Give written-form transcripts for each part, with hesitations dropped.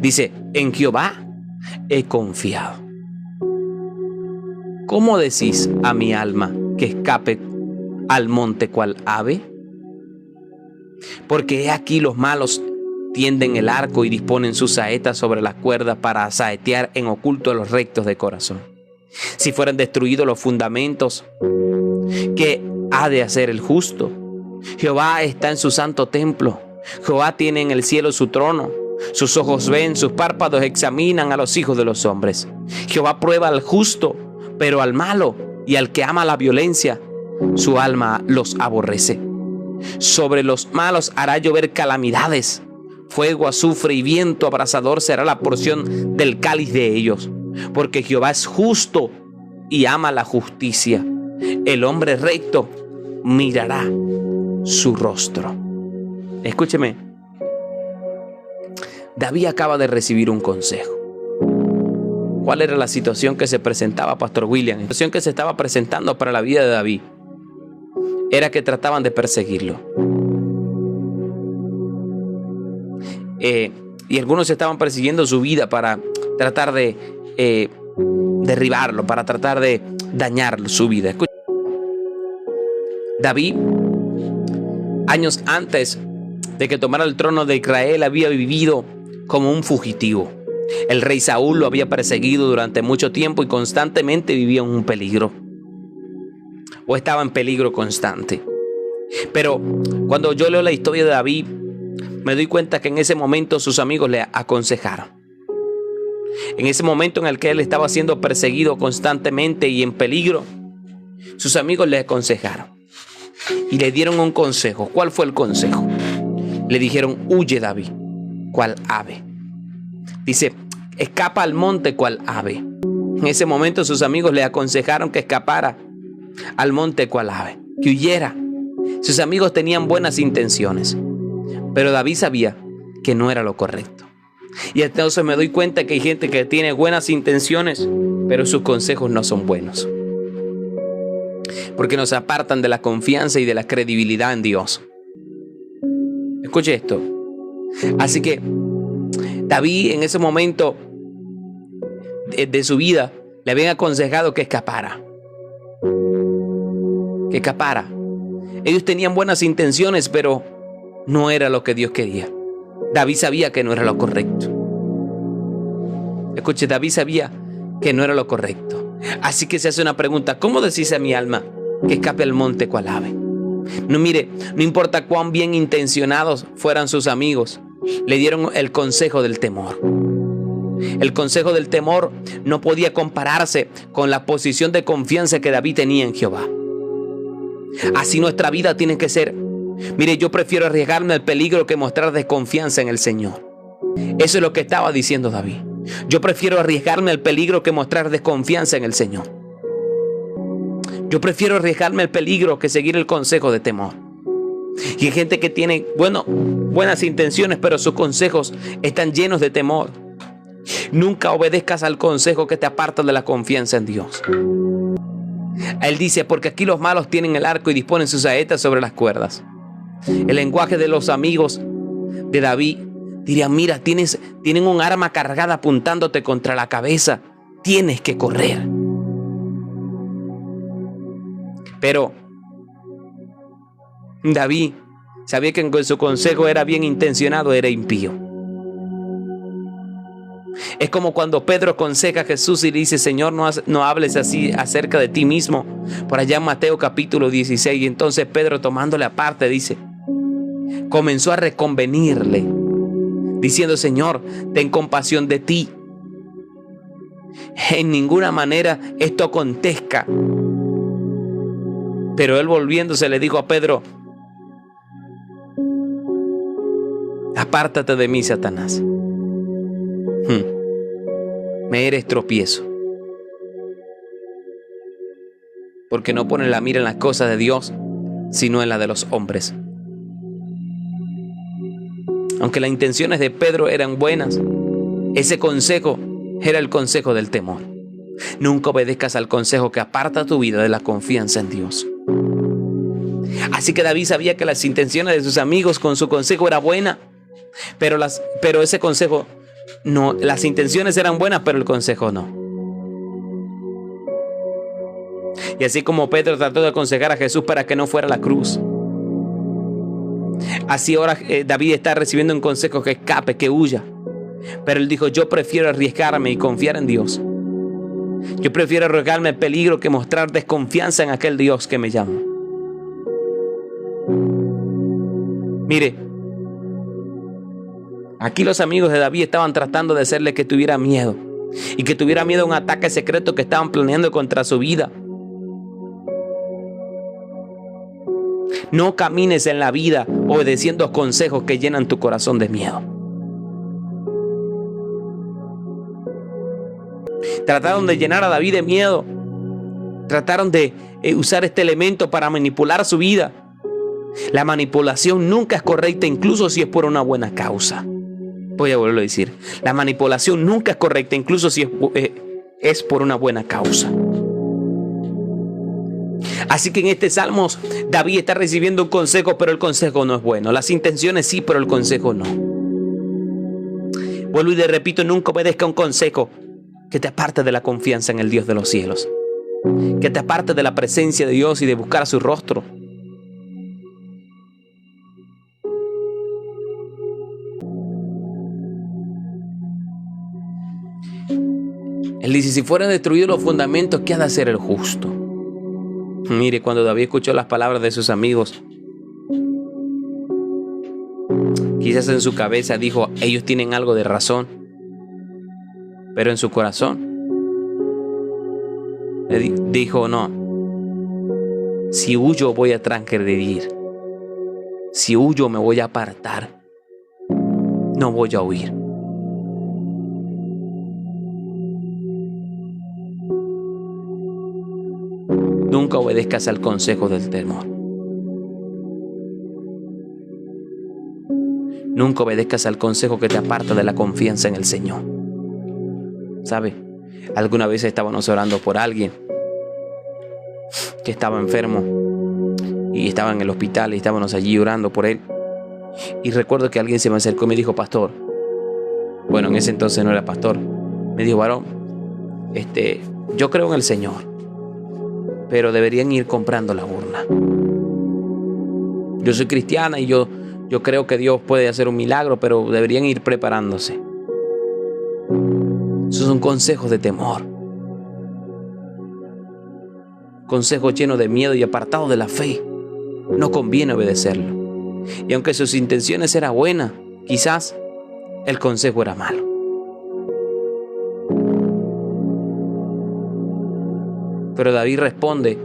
Dice, en Jehová he confiado. ¿Cómo decís a mi alma que escape al monte cual ave? Porque he aquí los malos tienden el arco y disponen sus saetas sobre las cuerdas para saetear en oculto a los rectos de corazón. Si fueran destruidos los fundamentos, ¿qué ha de hacer el justo? Jehová está en su santo templo. Jehová tiene en el cielo su trono. Sus ojos ven, sus párpados examinan a los hijos de los hombres. Jehová prueba al justo, pero al malo y al que ama la violencia, su alma los aborrece. Sobre los malos hará llover calamidades. Fuego, azufre y viento abrasador será la porción del cáliz de ellos. Porque Jehová es justo y ama la justicia. El hombre recto mirará su rostro. Escúcheme. David acaba de recibir un consejo. ¿Cuál era la situación que se presentaba, Pastor William? La situación que se estaba presentando para la vida de David era que trataban de perseguirlo. Y algunos estaban persiguiendo su vida para tratar de derribarlo, para tratar de dañar su vida. Escucha. David, años antes de que tomara el trono de Israel, había vivido como un fugitivo. El rey Saúl lo había perseguido durante mucho tiempo y constantemente vivía en un peligro. O estaba en peligro constante. Pero cuando yo leo la historia de David, me doy cuenta que en ese momento sus amigos le aconsejaron. En ese momento en el que él estaba siendo perseguido constantemente y en peligro, sus amigos le aconsejaron y le dieron un consejo. ¿Cuál fue el consejo? Le dijeron, huye David, cual ave. Dice, escapa al monte cual ave. En ese momento sus amigos le aconsejaron que escapara al monte cual ave, que huyera. Sus amigos tenían buenas intenciones, pero David sabía que no era lo correcto. Y entonces me doy cuenta que hay gente que tiene buenas intenciones, pero sus consejos no son buenos, porque nos apartan de la confianza y de la credibilidad en Dios. Escuche esto. Así que David en ese momento de su vida le habían aconsejado que escapara. Que escapara. Ellos tenían buenas intenciones, pero no era lo que Dios quería. David sabía que no era lo correcto. Escuche, David sabía que no era lo correcto. Así que se hace una pregunta: ¿cómo decís a mi alma que escape al monte cual ave? No, mire, no importa cuán bien intencionados fueran sus amigos, le dieron el consejo del temor. El consejo del temor no podía compararse con la posición de confianza que David tenía en Jehová. Así nuestra vida tiene que ser. Mire, yo prefiero arriesgarme al peligro que mostrar desconfianza en el Señor. Eso es lo que estaba diciendo David. Yo prefiero arriesgarme al peligro que mostrar desconfianza en el Señor. Yo prefiero arriesgarme al peligro que seguir el consejo de temor. Y hay gente que tiene, buenas intenciones, pero sus consejos están llenos de temor. Nunca obedezcas al consejo que te aparta de la confianza en Dios. Él dice, porque aquí los malos tienen el arco y disponen sus saetas sobre las cuerdas. El lenguaje de los amigos de David dirían, mira, tienen un arma cargada apuntándote contra la cabeza. Tienes que correr. Pero David sabía que con su consejo era bien intencionado, era impío. Es como cuando Pedro aconseja a Jesús y le dice, Señor, no hables así acerca de ti mismo. Por allá en Mateo capítulo 16. Y entonces Pedro, tomándole aparte, comenzó a reconvenirle, diciendo, Señor, ten compasión de ti. En ninguna manera esto acontezca. Pero él, volviéndose, le dijo a Pedro, apártate de mí, Satanás. Me eres tropiezo, porque no pones la mira en las cosas de Dios, sino en la de los hombres. Aunque las intenciones de Pedro eran buenas, ese consejo era el consejo del temor. Nunca obedezcas al consejo que aparta tu vida de la confianza en Dios. Así que David sabía que las intenciones de sus amigos con su consejo era buena, pero ese consejo No, las intenciones eran buenas, pero el consejo no. Y así como Pedro trató de aconsejar a Jesús para que no fuera a la cruz, así ahora David está recibiendo un consejo que escape, que huya. Pero él dijo: yo prefiero arriesgarme y confiar en Dios. Yo prefiero arriesgarme el peligro que mostrar desconfianza en aquel Dios que me llama. Mire, aquí los amigos de David estaban tratando de hacerle que tuviera miedo, y que tuviera miedo a un ataque secreto que estaban planeando contra su vida. No camines en la vida obedeciendo consejos que llenan tu corazón de miedo. Trataron de llenar a David de miedo. Trataron de usar este elemento para manipular su vida. La manipulación nunca es correcta, incluso si es por una buena causa. Voy a volverlo a decir. La manipulación nunca es correcta, incluso si es por una buena causa. Así que en este Salmos, David está recibiendo un consejo, pero el consejo no es bueno. Las intenciones sí, pero el consejo no. Vuelvo y le repito: nunca obedezca un consejo que te aparte de la confianza en el Dios de los cielos, que te aparte de la presencia de Dios y de buscar su rostro. Él dice: si fueran destruidos los fundamentos, ¿qué ha de hacer el justo? Mire, cuando David escuchó las palabras de sus amigos, quizás en su cabeza dijo: ellos tienen algo de razón. Pero en su corazón dijo: no, si huyo voy a transgredir, si huyo me voy a apartar, no voy a huir. Nunca obedezcas al consejo del temor. Nunca obedezcas al consejo que te aparta de la confianza en el Señor. ¿Sabe? Alguna vez estábamos orando por alguien que estaba enfermo y estaba en el hospital, y estábamos allí orando por él. Y recuerdo que alguien se me acercó y me dijo: pastor. Bueno, en ese entonces no era pastor. Me dijo: varón, yo creo en el Señor, pero deberían ir comprando la urna. Yo soy cristiana y yo creo que Dios puede hacer un milagro, pero deberían ir preparándose. Esos son consejos de temor. Consejos llenos de miedo y apartados de la fe. No conviene obedecerlo. Y aunque sus intenciones eran buenas, quizás el consejo era malo. Pero David responde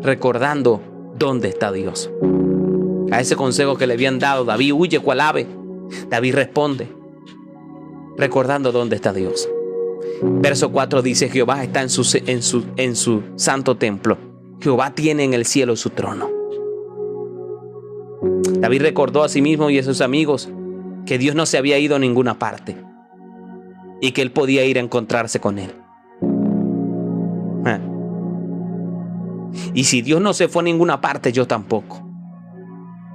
recordando dónde está Dios. A ese consejo que le habían dado: David, huye cual ave. David responde recordando dónde está Dios. Verso 4 dice: Jehová está en su santo templo. Jehová tiene en el cielo su trono. David recordó a sí mismo y a sus amigos que Dios no se había ido a ninguna parte y que él podía ir a encontrarse con él. Y si Dios no se fue a ninguna parte, yo tampoco,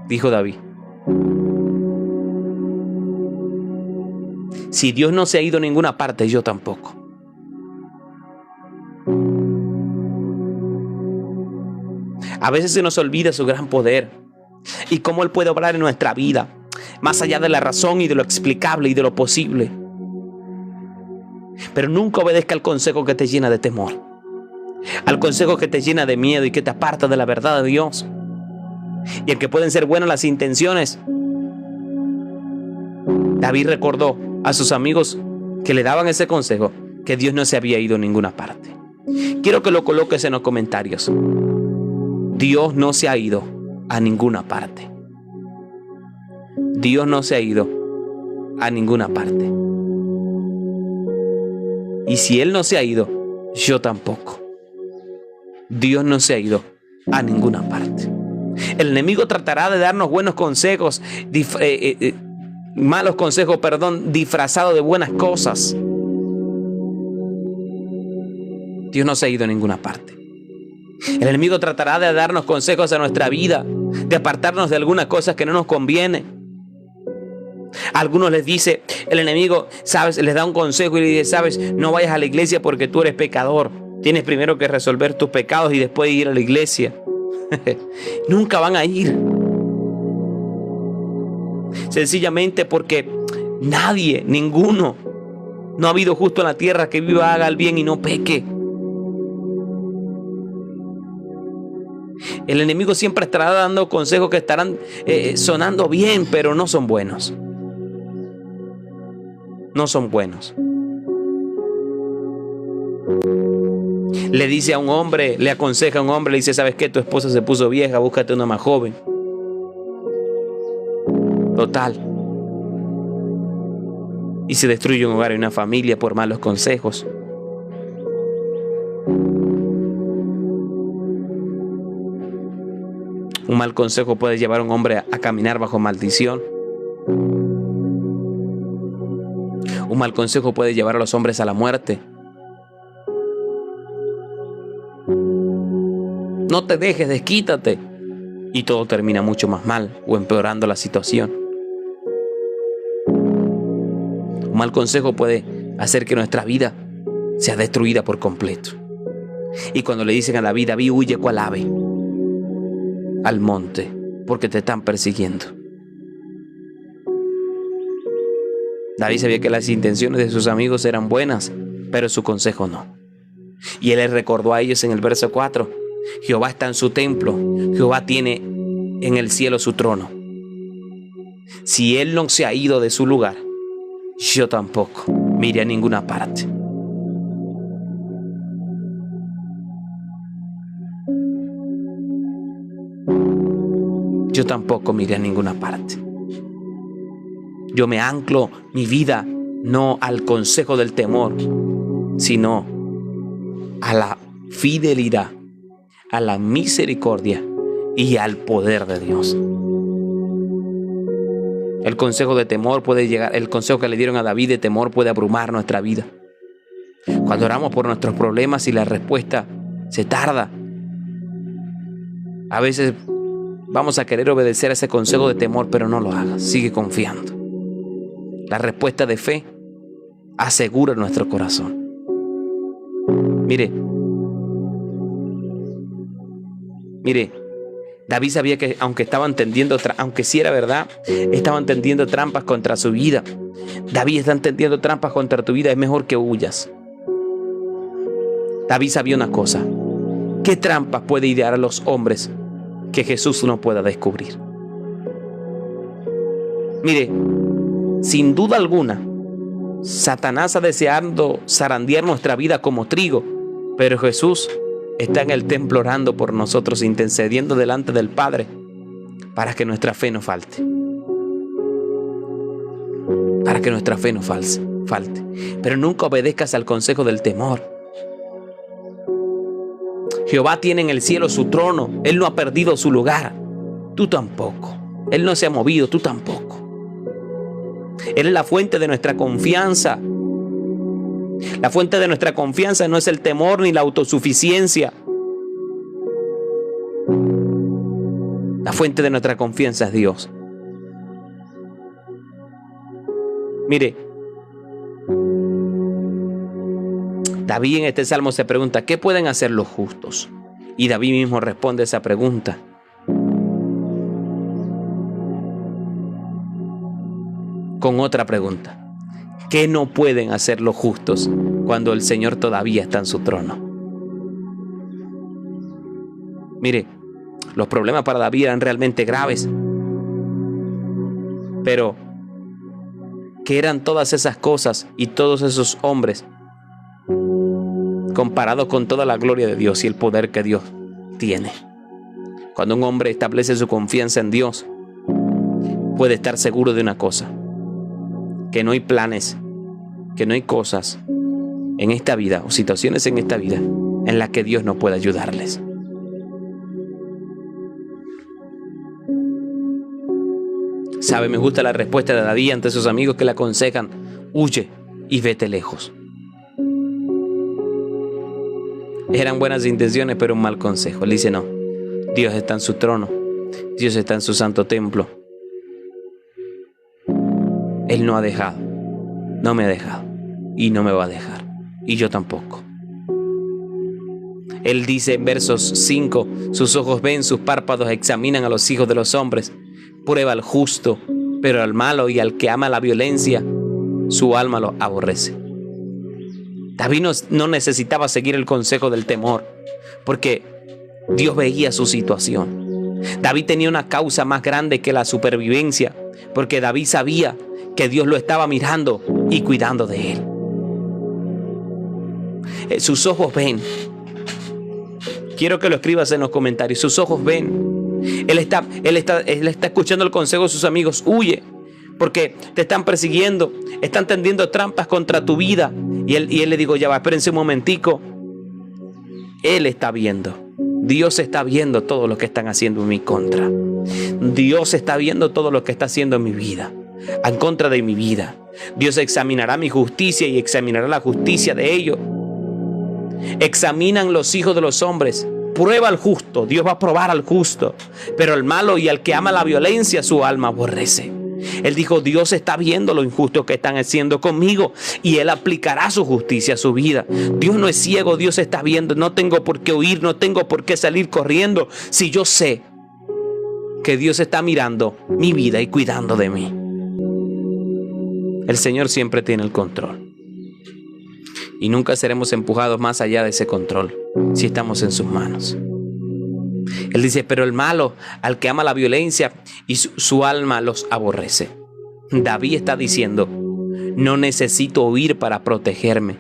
dijo David. Si Dios no se ha ido a ninguna parte, yo tampoco. A veces se nos olvida su gran poder y cómo Él puede obrar en nuestra vida, más allá de la razón y de lo explicable y de lo posible. Pero nunca obedezca al consejo que te llena de temor, al consejo que te llena de miedo y que te aparta de la verdad de Dios, y en que pueden ser buenas las intenciones. David recordó a sus amigos que le daban ese consejo que Dios no se había ido a ninguna parte. Quiero que lo coloques en los comentarios. Dios no se ha ido a ninguna parte. Dios no se ha ido a ninguna parte. Y si Él no se ha ido, yo tampoco. Dios no se ha ido a ninguna parte. El enemigo tratará de darnos buenos consejos, malos consejos, disfrazados de buenas cosas. Dios no se ha ido a ninguna parte. El enemigo tratará de darnos consejos a nuestra vida, de apartarnos de algunas cosas que no nos conviene. A algunos les dice el enemigo, sabes, les da un consejo y les dice, sabes, no vayas a la iglesia porque tú eres pecador. Tienes primero que resolver tus pecados y después ir a la iglesia. Nunca van a ir. Sencillamente porque nadie, ninguno, no ha habido justo en la tierra que viva, haga el bien y no peque. El enemigo siempre estará dando consejos que estarán sonando bien, pero no son buenos. No son buenos. Le dice a un hombre, le aconseja a un hombre, le dice, ¿sabes qué? Tu esposa se puso vieja, búscate una más joven. Total. Y se destruye un hogar y una familia por malos consejos. Un mal consejo puede llevar a un hombre a caminar bajo maldición. Un mal consejo puede llevar a los hombres a la muerte. No te dejes, desquítate. Y todo termina mucho más mal o empeorando la situación. Un mal consejo puede hacer que nuestra vida sea destruida por completo. Y cuando le dicen a David, David, huye cual ave al monte, porque te están persiguiendo. David sabía que las intenciones de sus amigos eran buenas, pero su consejo no. Y él les recordó a ellos en el verso 4, Jehová está en su templo, Jehová tiene en el cielo su trono. Si él no se ha ido de su lugar, yo tampoco me iré a ninguna parte. Yo tampoco me iré a ninguna parte. Yo me anclo mi vida no al consejo del temor, sino a la fidelidad, a la misericordia y al poder de Dios. El consejo de temor puede llegar, el consejo que le dieron a David de temor puede abrumar nuestra vida. Cuando oramos por nuestros problemas y la respuesta se tarda, a veces vamos a querer obedecer a ese consejo de temor, pero no lo hagas, sigue confiando. La respuesta de fe asegura nuestro corazón. Mire, David sabía que aunque sí era verdad, estaban tendiendo trampas contra su vida. David, están tendiendo trampas contra tu vida, es mejor que huyas. David sabía una cosa: ¿qué trampas puede idear a los hombres que Jesús no pueda descubrir? Mire, sin duda alguna, Satanás ha deseado zarandear nuestra vida como trigo, pero Jesús está en el templo orando por nosotros, intercediendo delante del Padre para que nuestra fe no falte. Para que nuestra fe no falte. Pero nunca obedezcas al consejo del temor. Jehová tiene en el cielo su trono. Él no ha perdido su lugar. Tú tampoco. Él no se ha movido. Tú tampoco. Él es la fuente de nuestra confianza. La fuente de nuestra confianza no es el temor ni la autosuficiencia. La fuente de nuestra confianza es Dios. Mire, David en este salmo se pregunta, ¿qué pueden hacer los justos? Y David mismo responde esa pregunta. Con otra pregunta. ¿Qué no pueden hacer los justos cuando el Señor todavía está en su trono? Mire, los problemas para David eran realmente graves. Pero, ¿qué eran todas esas cosas y todos esos hombres comparados con toda la gloria de Dios y el poder que Dios tiene? Cuando un hombre establece su confianza en Dios, puede estar seguro de una cosa: que no hay planes, que no hay cosas en esta vida o situaciones en esta vida en las que Dios no pueda ayudarles. ¿Sabe? Me gusta la respuesta de David ante sus amigos que le aconsejan: huye y vete lejos. Eran buenas intenciones, pero un mal consejo. Él dice: no, Dios está en su trono, Dios está en su santo templo. Él no ha dejado, no me ha dejado y no me va a dejar. Y yo tampoco. Él dice en versos 5, sus ojos ven, sus párpados examinan a los hijos de los hombres. Prueba al justo, pero al malo y al que ama la violencia, su alma lo aborrece. David no necesitaba seguir el consejo del temor, porque Dios veía su situación. David tenía una causa más grande que la supervivencia, porque David sabía que Dios lo estaba mirando y cuidando de él. Sus ojos ven. Quiero que lo escribas en los comentarios. Sus ojos ven. Él está escuchando el consejo de sus amigos. Huye, porque te están persiguiendo. Están tendiendo trampas contra tu vida. Y él le dijo, ya va, espérense un momentico. Él está viendo. Dios está viendo todo lo que están haciendo en mi contra. Dios está viendo todo lo que está haciendo en mi vida, en contra de mi vida. Dios examinará mi justicia y examinará la justicia de ellos. Examinan los hijos de los hombres. Prueba al justo. Dios va a probar al justo. Pero al malo y al que ama la violencia, su alma aborrece. Él dijo, Dios está viendo lo injusto que están haciendo conmigo y Él aplicará su justicia a su vida. Dios no es ciego, Dios está viendo. No tengo por qué huir, no tengo por qué salir corriendo si yo sé que Dios está mirando mi vida y cuidando de mí. El Señor siempre tiene el control. Y nunca seremos empujados más allá de ese control si estamos en sus manos. Él dice, pero el malo, al que ama la violencia y su alma los aborrece. David está diciendo, no necesito huir para protegerme,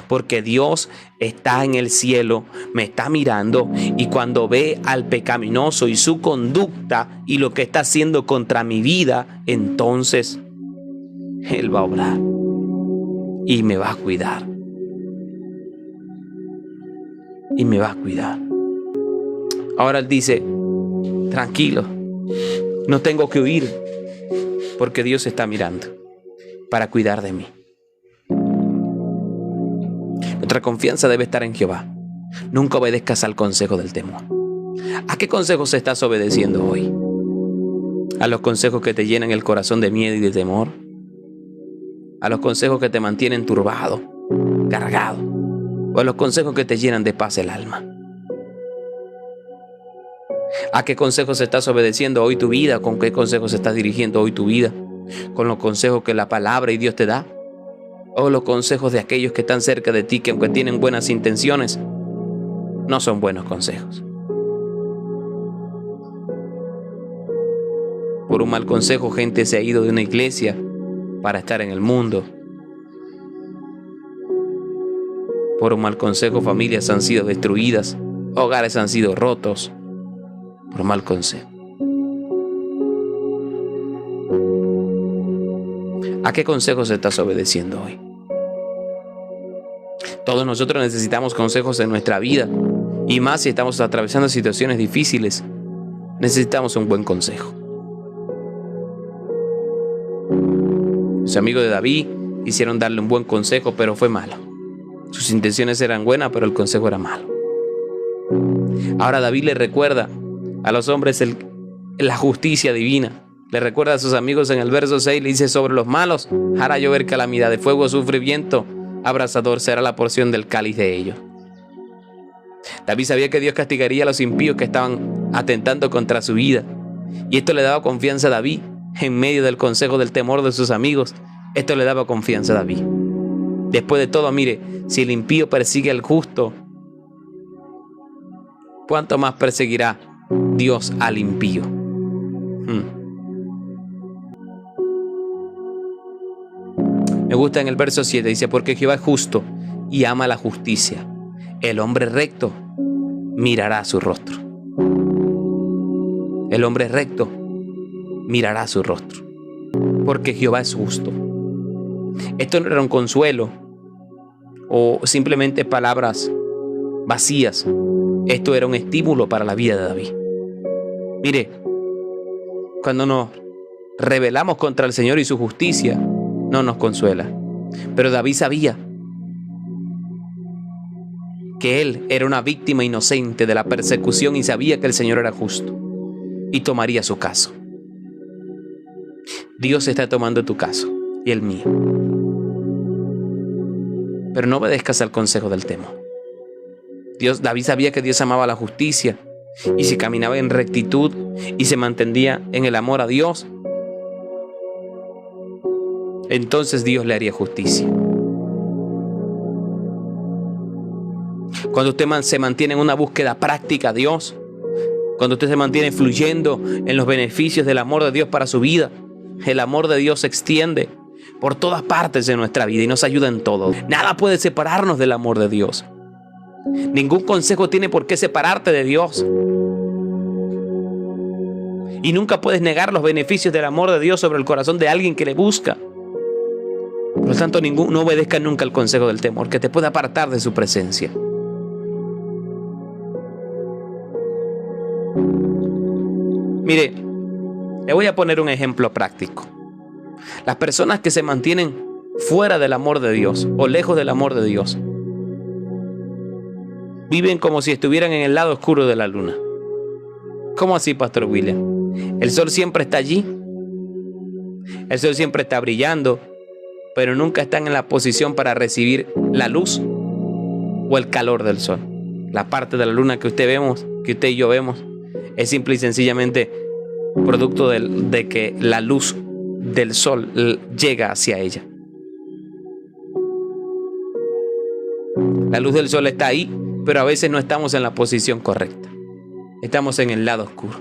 porque Dios está en el cielo, me está mirando, y cuando ve al pecaminoso y su conducta y lo que está haciendo contra mi vida, entonces Él va a obrar y me va a cuidar. Y me va a cuidar. Ahora Él dice, tranquilo, no tengo que huir, porque Dios está mirando para cuidar de mí. Nuestra confianza debe estar en Jehová. Nunca obedezcas al consejo del temor. ¿A qué consejos estás obedeciendo hoy? ¿A los consejos que te llenan el corazón de miedo y de temor? ¿A los consejos que te mantienen turbado, cargado? ¿O a los consejos que te llenan de paz el alma? ¿A qué consejos estás obedeciendo hoy tu vida? ¿Con qué consejos estás dirigiendo hoy tu vida? ¿Con los consejos que la palabra y Dios te da? ¿O los consejos de aquellos que están cerca de ti, que aunque tienen buenas intenciones, no son buenos consejos? Por un mal consejo, gente se ha ido de una iglesia para estar en el mundo. Por un mal consejo, familias han sido destruidas, hogares han sido rotos. Por mal consejo. ¿A qué consejos estás obedeciendo hoy? Todos nosotros necesitamos consejos en nuestra vida, y más si estamos atravesando situaciones difíciles, necesitamos un buen consejo. Los amigos de David quisieron darle un buen consejo, pero fue malo. Sus intenciones eran buenas, pero el consejo era malo. Ahora David le recuerda a los hombres la justicia divina. Le recuerda a sus amigos en el verso 6, le dice, sobre los malos hará llover calamidad, de fuego, azufre y viento abrasador será la porción del cáliz de ellos. David sabía que Dios castigaría a los impíos que estaban atentando contra su vida, y esto le daba confianza a David en medio del consejo del temor de sus amigos. Esto le daba confianza a David. Después de todo, mire, si el impío persigue al justo, ¿cuánto más perseguirá Dios al impío? Me gusta en el verso 7, dice, porque Jehová es justo y ama la justicia. El hombre recto mirará su rostro. El hombre recto mirará su rostro, porque Jehová es justo. Esto no era un consuelo o simplemente palabras vacías. Esto era un estímulo para la vida de David. Mire, cuando nos rebelamos contra el Señor y su justicia, no nos consuela. Pero David sabía que él era una víctima inocente de la persecución y sabía que el Señor era justo y tomaría su caso. Dios está tomando tu caso. y el mío. Pero no obedezcas al consejo del temor. David sabía que Dios amaba la justicia, y si caminaba en rectitud y se mantenía en el amor a Dios, entonces Dios le haría justicia. Cuando usted se mantiene en una búsqueda práctica a Dios, cuando usted se mantiene fluyendo en los beneficios del amor de Dios para su vida, el amor de Dios se extiende por todas partes de nuestra vida y nos ayuda en todo. Nada puede separarnos del amor de Dios. Ningún consejo tiene por qué separarte de Dios. Y nunca puedes negar los beneficios del amor de Dios sobre el corazón de alguien que le busca. Por lo tanto, no obedezca nunca el consejo del temor, que te puede apartar de su presencia. Mire, le voy a poner un ejemplo práctico. Las personas que se mantienen fuera del amor de Dios o lejos del amor de Dios viven como si estuvieran en el lado oscuro de la luna. ¿Cómo así, Pastor William? El sol siempre está allí. El sol siempre está brillando, pero nunca están en la posición para recibir la luz o el calor del sol. La parte de la luna que usted y yo vemos, es simple y sencillamente producto de que la luz del sol llega hacia ella. La luz del sol está ahí, pero a veces no estamos en la posición correcta. Estamos en el lado oscuro.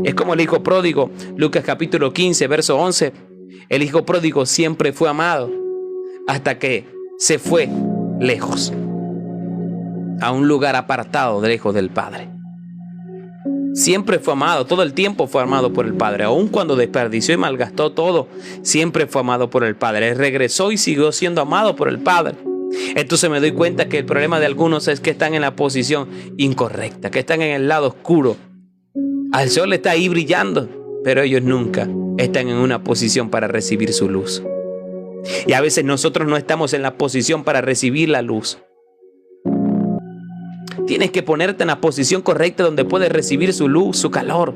Es como el hijo pródigo, Lucas capítulo 15, verso 11. El hijo pródigo siempre fue amado hasta que se fue lejos, a un lugar apartado, lejos del Padre. Siempre fue amado, todo el tiempo fue amado por el Padre. Aun cuando desperdició y malgastó todo, siempre fue amado por el Padre. Él regresó y siguió siendo amado por el Padre. Entonces me doy cuenta que el problema de algunos es que están en la posición incorrecta, que están en el lado oscuro. El sol está ahí brillando, pero ellos nunca están en una posición para recibir su luz. Y a veces nosotros no estamos en la posición para recibir la luz. Tienes que ponerte en la posición correcta donde puedes recibir su luz, su calor,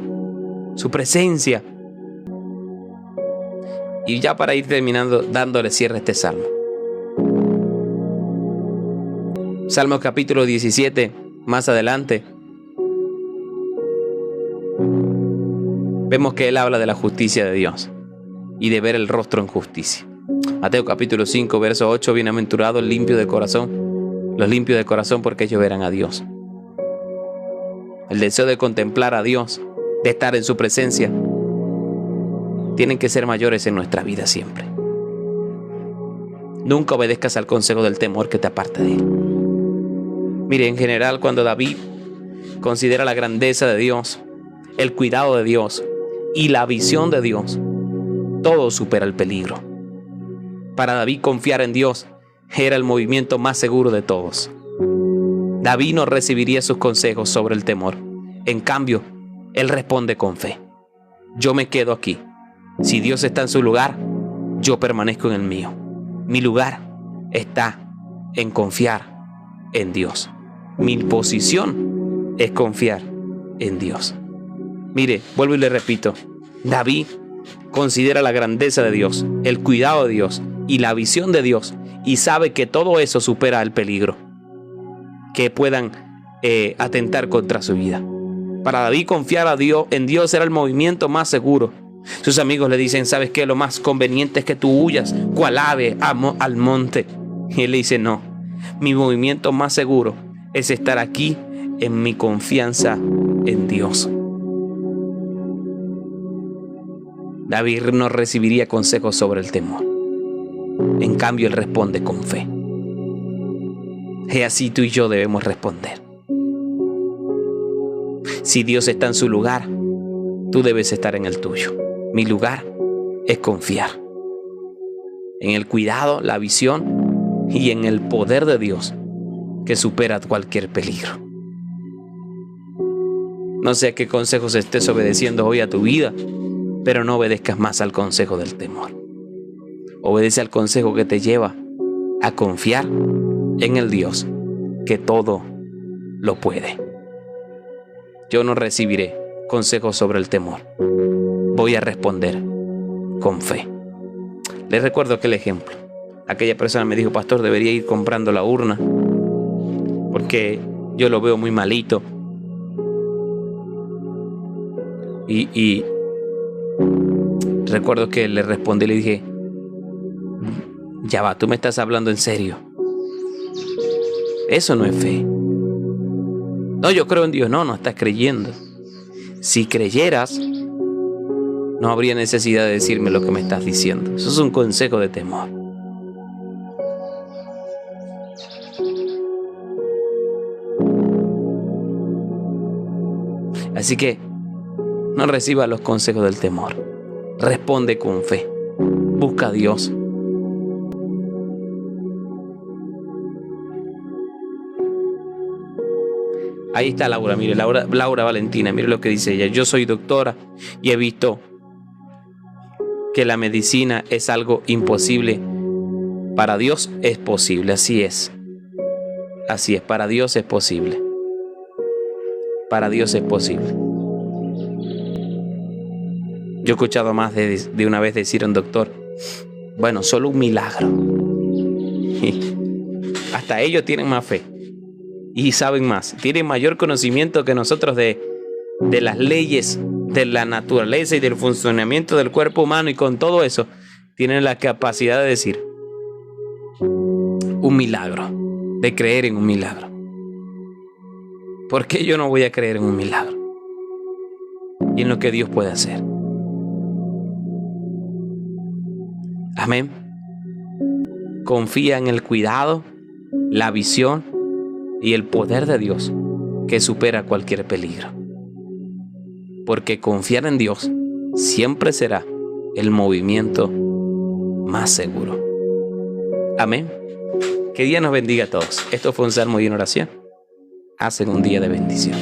su presencia. Y ya para ir terminando, dándole cierre a este salmo. Salmo capítulo 17, más adelante, vemos que él habla de la justicia de Dios y de ver el rostro en justicia. Mateo capítulo 5, verso 8, bienaventurado el limpio de corazón, los limpios de corazón, porque ellos verán a Dios. El deseo de contemplar a Dios, de estar en su presencia, tienen que ser mayores en nuestra vida siempre. Nunca obedezcas al consejo del temor que te aparte de él. Mire, en general, cuando David considera la grandeza de Dios, el cuidado de Dios y la visión de Dios, todo supera el peligro. Para David, confiar en Dios era el movimiento más seguro de todos. David no recibiría sus consejos sobre el temor. En cambio, él responde con fe. Yo me quedo aquí. Si Dios está en su lugar, yo permanezco en el mío. Mi lugar está en confiar en Dios. Mi posición es confiar en Dios. Mire, vuelvo y le repito. David considera la grandeza de Dios, el cuidado de Dios y la visión de Dios, y sabe que todo eso supera el peligro que puedan atentar contra su vida. Para David, confiar en Dios era el movimiento más seguro. Sus amigos le dicen, ¿sabes qué? Lo más conveniente es que tú huyas cual ave al monte. Y él le dice, no, mi movimiento más seguro es estar aquí en mi confianza en Dios. David no recibiría consejos sobre el temor. En cambio, él responde con fe. Y así tú y yo debemos responder. Si Dios está en su lugar, tú debes estar en el tuyo. Mi lugar es confiar en el cuidado, la visión y en el poder de Dios que supera cualquier peligro. No sé a qué consejos estés obedeciendo hoy a tu vida, pero no obedezcas más al consejo del temor. Obedece al consejo que te lleva a confiar en el Dios que todo lo puede. Yo no recibiré consejos sobre el temor. Voy a responder con fe. Les recuerdo aquel ejemplo. Aquella persona me dijo: pastor, debería ir comprando la urna porque yo lo veo muy malito. Y recuerdo que le respondí, le dije: ya va, tú me estás hablando en serio. Eso no es fe. No, yo creo en Dios. No estás creyendo. Si creyeras, no habría necesidad de decirme lo que me estás diciendo. Eso es un consejo de temor. Así que no reciba los consejos del temor. Responde con fe. Busca a Dios. Ahí está Laura, mire, Laura Valentina, mire lo que dice ella. Yo soy doctora y he visto que la medicina es algo imposible. Para Dios es posible, así es. Así es, para Dios es posible. Para Dios es posible. Yo he escuchado más de una vez decir a un doctor: bueno, solo un milagro. Hasta ellos tienen más fe. Y saben más, tienen mayor conocimiento que nosotros de las leyes de la naturaleza y del funcionamiento del cuerpo humano, y con todo eso tienen la capacidad de decir un milagro, de creer en un milagro. ¿Por qué yo no voy a creer en un milagro y en lo que Dios puede hacer? Amén. Confía en el cuidado, la visión y el poder de Dios, que supera cualquier peligro. Porque confiar en Dios siempre será el movimiento más seguro. Amén. Que Dios nos bendiga a todos. Esto fue un salmo y una oración. Hacen un día de bendición.